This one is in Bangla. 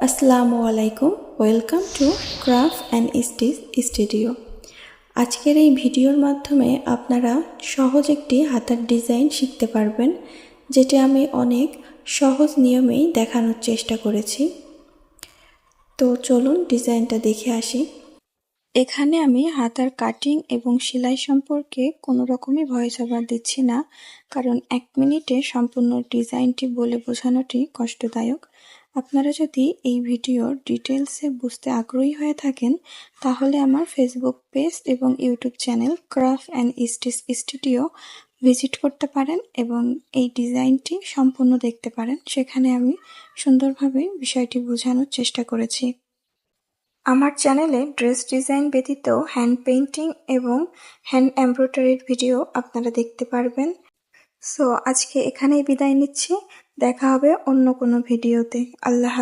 আসসালামু আলাইকুম, welcome to craft and stitch studio. আজকের এই ভিডিওর মাধ্যমে আপনারা সহজ একটি হাতার ডিজাইন শিখতে পারবেন, যেটি আমি অনেক সহজ নিয়মেই দেখানোর চেষ্টা করেছি। তো চলুন ডিজাইনটা দেখে আসি। এখানে আমি হাতার কাটিং এবং সেলাই সম্পর্কে কোনো রকমই ভয়েস ওভার দিচ্ছি না, কারণ 1 মিনিটে সম্পূর্ণ ডিজাইনটি বলে বোঝানোটি কষ্টদায়ক। আপনারা যদি এই ভিডিওর ডিটেলসে বুঝতে আগ্রহী হয়ে থাকেন, তাহলে আমার ফেসবুক পেজ এবং YouTube channel craft and stitch studio visit করতে পারেন এবং এই ডিজাইনটি সম্পূর্ণ দেখতে পারেন। সেখানে আমি সুন্দরভাবে বিষয়টি বোঝানোর চেষ্টা করেছি। আমার চ্যানেলে ড্রেস ডিজাইন ব্যতীত হ্যান্ড পেইন্টিং এবং হ্যান্ড এমব্রয়ডারির ভিডিও আপনারা দেখতে পারবেন। সো আজকে এখানেই বিদায় নিচ্ছি, দেখা হবে অন্য কোনো ভিডিওতে। আল্লাহ হাফেজ।